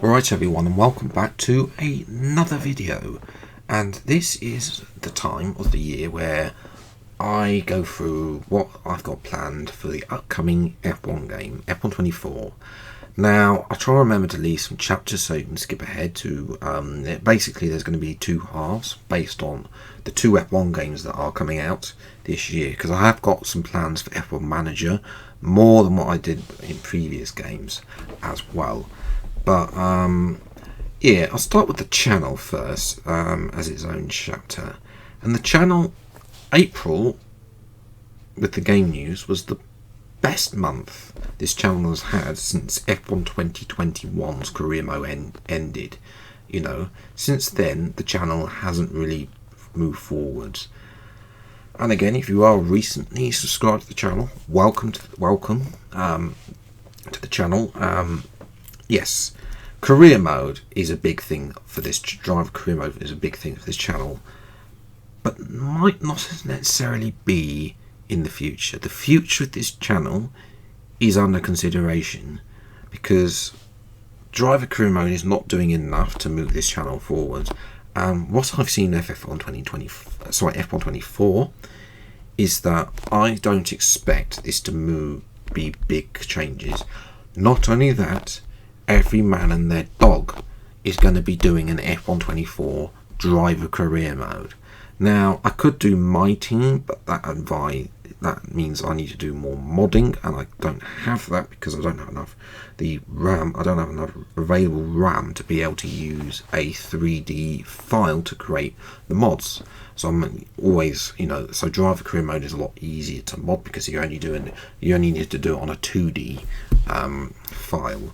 Alright everyone, and welcome back to another video. And this is the time of the year where I go through what I've got planned for the upcoming F1 game, F1 24. Now, I try to remember to leave some chapters so you can skip ahead to, basically there's going to be two halves based on the two F1 games that are coming out this year. Because I have got some plans for F1 Manager, more than what I did in previous games as well. But yeah, I'll start with the channel first, as its own chapter. And the channel, April, with the game news, was the best month this channel has had since F1 2021's career mode ended. You know, since then the channel hasn't really moved forwards. And again, if you are recently subscribed to the channel, welcome to the channel. Yes, career mode is a big thing for this. Driver career mode is a big thing for this channel, but might not necessarily be in the future. The future of this channel is under consideration because driver career mode is not doing enough to move this channel forward. What I've seen of F1 24 is that I don't expect this to be big changes. Not only that, every man and their dog is going to be doing an F1 24 driver career mode. Now, I could do my team, but that means I need to do more modding, and I don't have that because I don't have enough I don't have enough available RAM to be able to use a 3D file to create the mods. So I'm always, so driver career mode is a lot easier to mod because you only need to do it on a 2D file.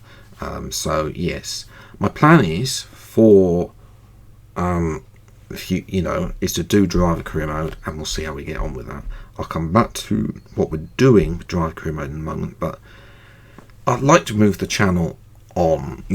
So yes, my plan is for is to do driver career mode, and we'll see how we get on with that. I'll come back to what we're doing with driver career mode in a moment, but I'd like to move the channel on.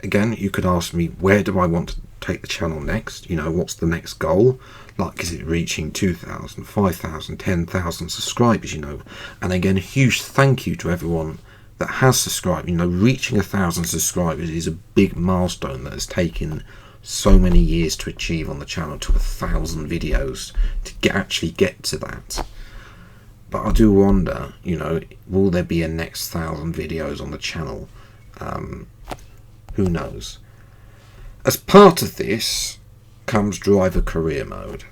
Again, you could ask me, where do I want to take the channel next? What's the next goal? Like, is it reaching 2,000, 5,000, 10,000 subscribers? And again, a huge thank you to everyone that has subscribed. Reaching 1,000 subscribers is a big milestone that has taken so many years to achieve on the channel, to 1,000 videos to actually get to that. But I do wonder, will there be a next 1,000 videos on the channel? Who knows? As part of this comes driver career mode.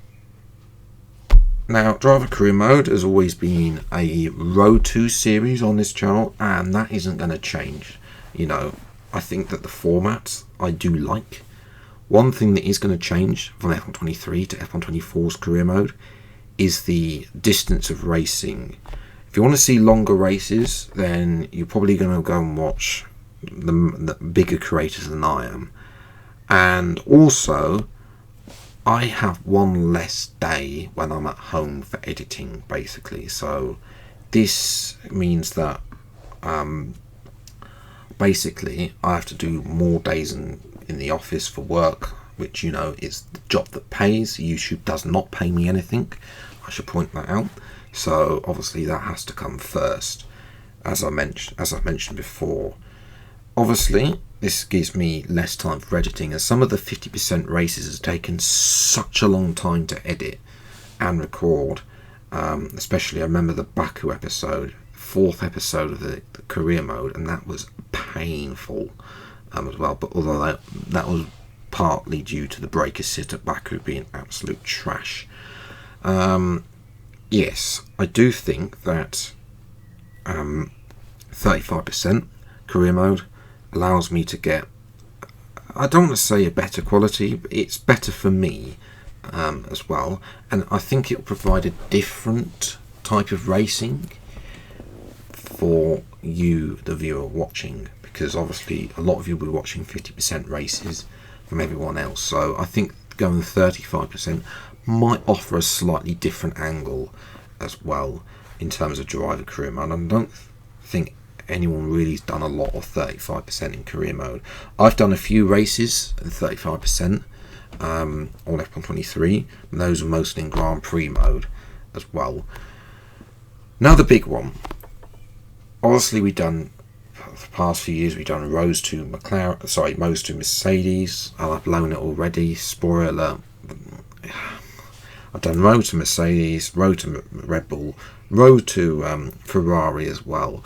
Now, driver career mode has always been a Road to series on this channel, and that isn't going to change. I think that the format I do like. One thing that is going to change from F1 23 to F1 24's career mode is the distance of racing. If you want to see longer races, then you're probably going to go and watch the bigger creators than I am. And also, I have one less day when I'm at home for editing, basically. So this means that basically I have to do more days in the office for work, which is the job that pays. YouTube does not pay me anything, I should point that out. So obviously that has to come first, as I mentioned before. Obviously, this gives me less time for editing, as some of the 50% races has taken such a long time to edit and record. Especially, I remember the Baku episode, 4th episode of the career mode, and that was painful as well. But although that was partly due to the break assist at Baku being absolute trash. Yes, I do think that 35% career mode allows me to get, I don't want to say a better quality, but it's better for me as well. And I think it will provide a different type of racing for you, the viewer, watching, because obviously a lot of you will be watching 50% races from everyone else. So I think going 35% might offer a slightly different angle as well in terms of driver career mode. I don't think anyone really has done a lot of 35% in career mode. I've done a few races at 35% on F1 23, and those are mostly in Grand Prix mode as well. Now the big one. Obviously we've done the past few years we've done Modes to Mercedes, and I've blown it already. Spoiler alert. I've done Road to Mercedes, Road to Red Bull, Road to Ferrari as well.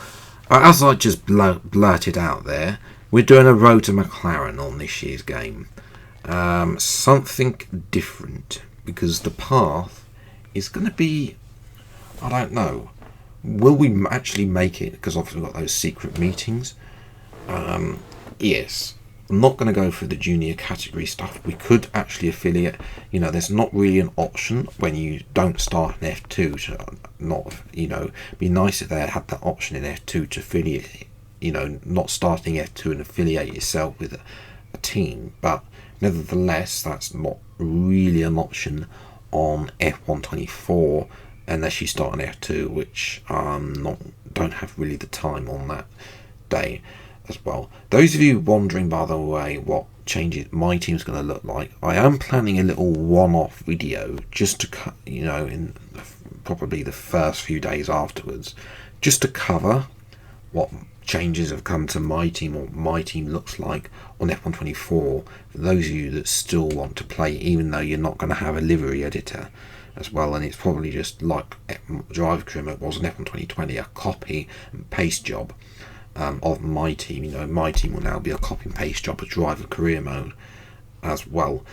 As I just blurted out there, we're doing a Road to McLaren on this year's game. Something different, because the path is going to be, I don't know, will we actually make it? Because obviously we've got those secret meetings. Yes. I'm not going to go through the junior category stuff. We could actually affiliate. There's not really an option when you don't start in F2 to not, be nice if they had that option in F2 to affiliate, not starting F2 and affiliate yourself with a team. But nevertheless, that's not really an option on F124 unless you start on F2, which don't have really the time on that day as well. Those of you wondering, by the way, what changes my team's going to look like, I am planning a little one-off video just to in probably the first few days afterwards, just to cover what changes have come to my team, or my team looks like on F124, for those of you that still want to play, even though you're not going to have a livery editor as well. And it's probably just like Driver Career Mode was on F1 2020, a copy and paste job of my team. My team will now be a copy and paste job of Driver Career Mode as well.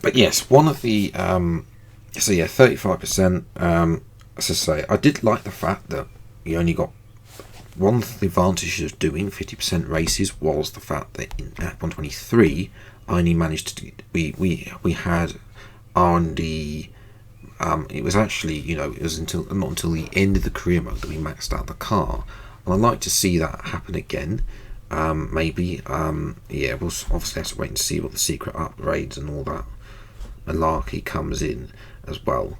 But yes, one of the 35%, as I say, I did like the fact that you only got one of the advantages of doing 50% races was the fact that in F123 I only managed to we had R&D. It was actually it was not until the end of the career mode that we maxed out the car. And I'd like to see that happen again. Maybe. We'll obviously have to wait and see what the secret upgrades and all that malarkey comes in as well.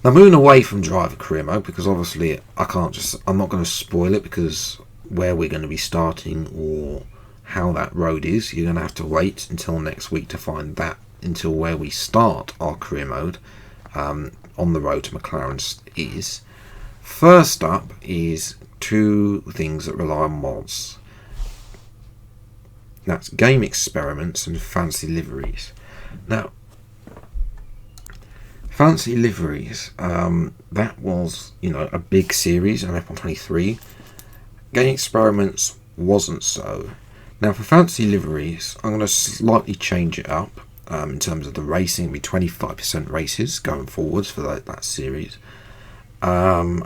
Now, moving away from Driver Career Mode, because obviously I'm not going to spoil it, because where we're going to be starting or how that road is, you're going to have to wait until next week to find that, until where we start our career mode on the road to McLaren is. First up is two things that rely on mods. That's game experiments and fancy liveries. Now, fancy liveries, that was a big series on F123. Game experiments wasn't so. Now for fancy liveries, I'm going to slightly change it up in terms of the racing. It'll be 25% races going forwards for that series. I've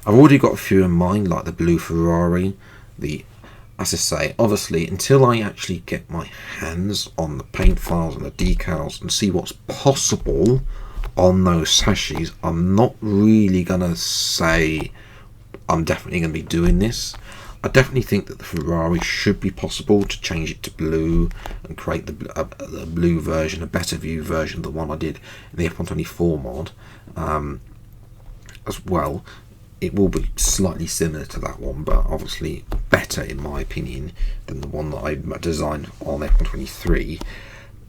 already got a few in mind, like the blue Ferrari. As I say, obviously, until I actually get my hands on the paint files and the decals and see what's possible on those sashes, I'm not really going to say I'm definitely going to be doing this. I definitely think that the Ferrari should be possible to change it to blue and create the blue version, a better view version of the one I did in the F124 mod as well. It will be slightly similar to that one, but obviously better in my opinion than the one that I designed on F123.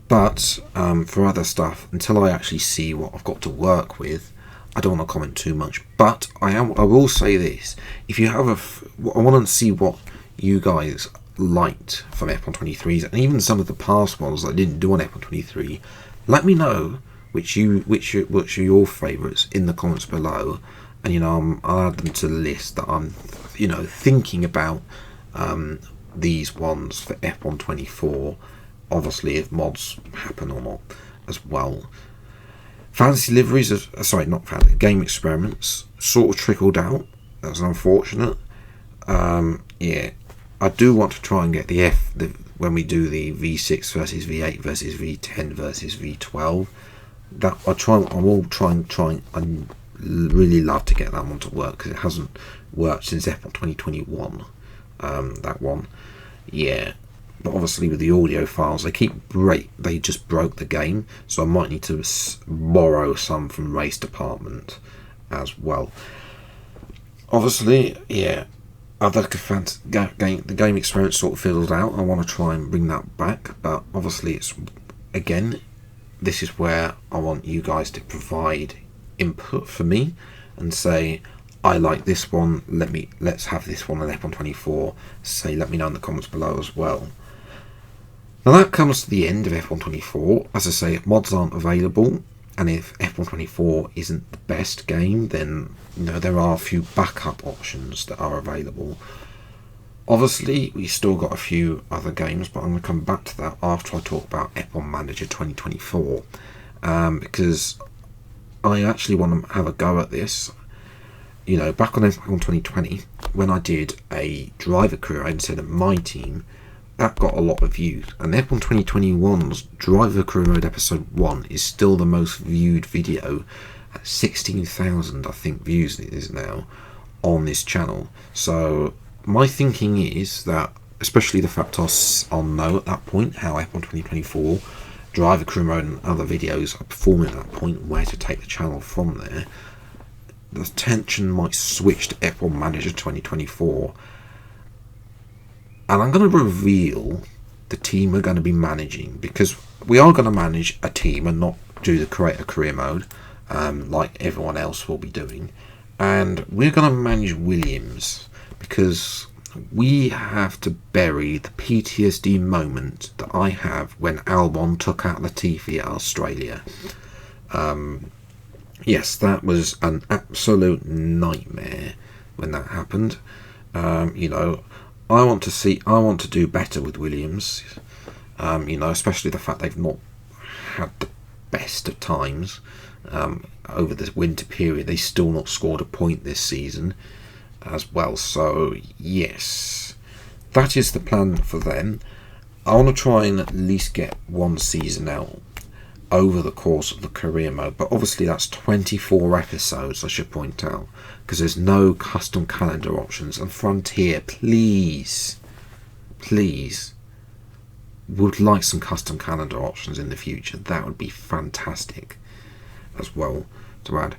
But for other stuff, until I actually see what I've got to work with, I don't want to comment too much. But I will say this: if you have I want to see what you guys liked from F123s, and even some of the past ones that I didn't do on F123. Let me know which are your favourites in the comments below, and I'll add them to the list that I'm thinking about these ones for F124. Obviously, if mods happen or not as well. Fancy liveries, not fancy, game experiments sort of trickled out. That's unfortunate. I do want to try and get when we do the V6 versus V8 versus V10 versus V12. I really love to get that one to work, because it hasn't worked since F1 2021. That one, but obviously with the audio files, they just broke the game, so I might need to borrow some from Race Department as well. Obviously, the game experience sort of fizzled out. I want to try and bring that back, but obviously this is where I want you guys to provide input for me and say, I like this one, let's have this one on F124. Say, let me know in the comments below as well. Now that comes to the end of F124. As I say, if mods aren't available, and if F124 isn't the best game, then there are a few backup options that are available. Obviously, we still got a few other games, but I'm going to come back to that after I talk about F1 Manager 2024, because I actually want to have a go at this. Back on F1 2020, when I did a driver career instead of my team, that got a lot of views. And F1 2021's Driver Career Mode Episode 1 is still the most viewed video, at 16,000 I think views it is now on this channel. So my thinking is that, especially the fact I'll know at that point how F1 2024 Driver Career Mode and other videos are performing at that point, where to take the channel from there, the attention might switch to F1 Manager 2024. And I'm going to reveal the team we're going to be managing, because we are going to manage a team and not do the create a career mode like everyone else will be doing. And we're going to manage Williams, because we have to bury the PTSD moment that I have when Albon took out Latifi at Australia. Yes, that was an absolute nightmare when that happened. I want to do better with Williams, especially the fact they've not had the best of times over the winter period. They still not scored a point this season as well. So yes, that is the plan for them. I want to try and at least get one season out over the course of the career mode, but obviously that's 24 episodes, I should point out, because there's no custom calendar options. And Frontier, please would like some custom calendar options in the future. That would be fantastic as well to add.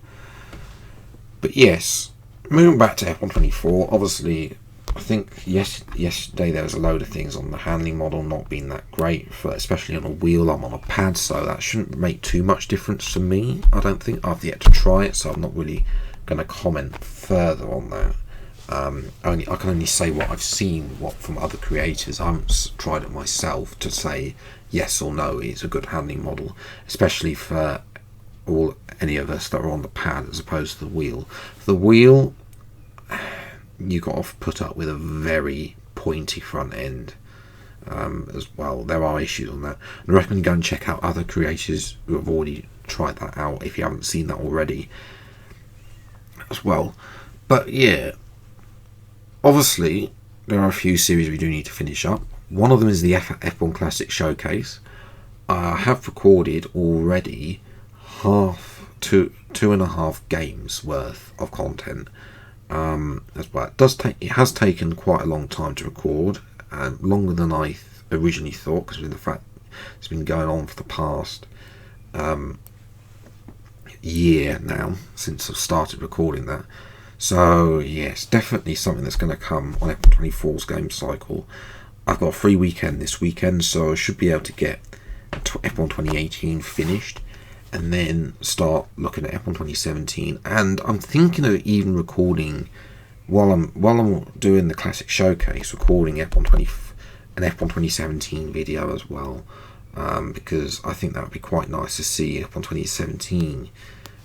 But yes, moving back to F124, obviously I think yesterday there was a load of things on the handling model not being that great, especially on a wheel. I'm on a pad, so that shouldn't make too much difference to me. I don't think. I've yet to try it, so I'm not really going to comment further on that. I can only say what I've seen, from other creators. I haven't tried it myself to say yes or no it's a good handling model, especially for any of us that are on the pad as opposed to the wheel. The wheel, you got to put up with a very pointy front end as well. There are issues on that, and I recommend go and check out other creators who have already tried that out if you haven't seen that already as well. But yeah, obviously there are a few series we do need to finish up. One of them is the F1 Classic Showcase. I have recorded already two and a half games worth of content. As well, it has taken quite a long time to record, longer than I originally thought, because of the fact it's been going on for the past year now since I've started recording that. So yes, definitely something that's going to come on F124's game cycle. I've got a free weekend this weekend, so I should be able to get F1 2018 finished, and then start looking at F1 2017. And I'm thinking of even recording while I'm doing the Classic Showcase, recording an F1 2017 video as well, because I think that would be quite nice to see F1 2017,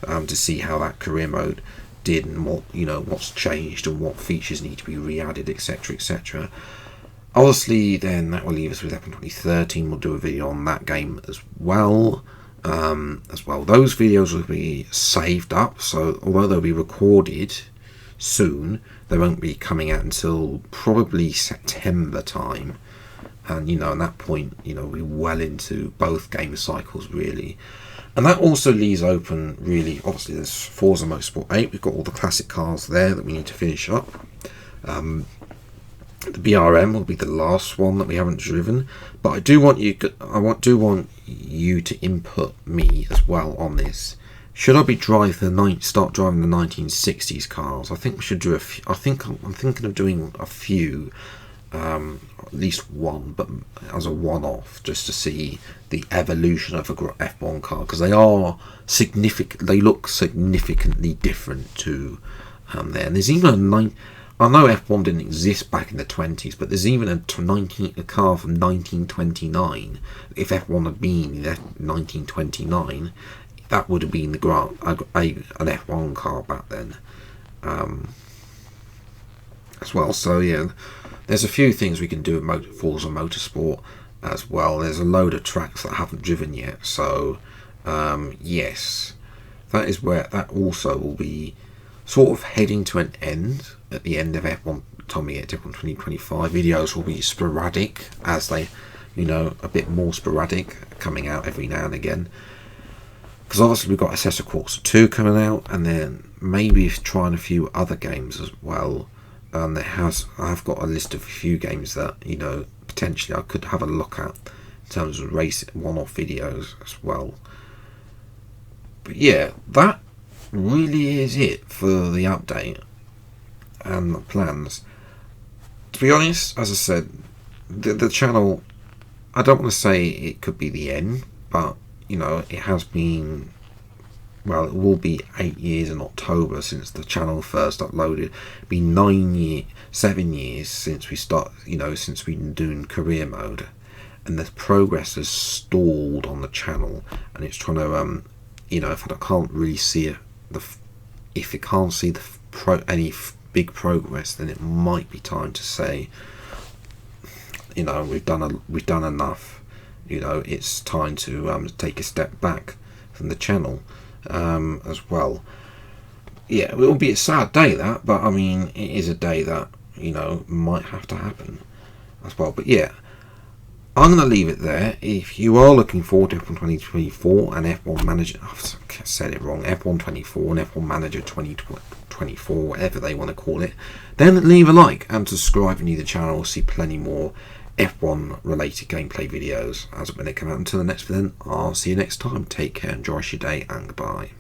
to see how that career mode did, and what's changed and what features need to be re-added, etc, etc. Obviously then that will leave us with F1 2013. We'll do a video on that game as well. Those videos will be saved up, so although they'll be recorded soon, they won't be coming out until probably September time, and at that point we're well into both game cycles really. And that also leaves open, really, obviously there's Forza Motorsport 8, we've got all the classic cars there that we need to finish up. The BRM will be the last one that we haven't driven, but I do want you to input me as well on this. Should I be start driving the 1960s cars? I think we should do I'm thinking of doing a few, at least one, but as a one-off, just to see the evolution of a F1 car, because they look significantly different to there. And there's even I know F1 didn't exist back in the 20s, but there's even a car from 1929. If F1 had been in 1929, that would have been an F1 car back then, as well. So yeah, there's a few things we can do with Forza Motorsport as well. There's a load of tracks that I haven't driven yet, so yes, that is where that also will be sort of heading to an end at the end of F1 Tommy at F1 2025. Videos will be sporadic, as they, a bit more sporadic, coming out every now and again. Because obviously we've got Assassin's Creed 2 coming out, and then maybe trying a few other games as well. I've got a list of a few games that potentially I could have a look at in terms of race one-off videos as well. But yeah, that really is it for the update and the plans. To be honest, as I said, the channel, I don't want to say it could be the end, but it has been, well, it will be 8 years in October since the channel first uploaded. It'll be 7 years since we since we've been doing career mode, and the progress has stalled on the channel, and it's trying to if I can't really see it, if it can't see any big progress, then it might be time to say, we've done enough. It's time to take a step back from the channel as well. Yeah, it will be a sad day, that, but I mean, it is a day that might have to happen as well. But yeah, I'm going to leave it there. If you are looking forward to F1 2024 and F1 Manager, I've said it wrong, F1 24 and F1 Manager 2024, whatever they want to call it, then leave a like and subscribe and the channel will see plenty more F1 related gameplay videos as when they come out. Until the next video, I'll see you next time. Take care, enjoy your day, and goodbye.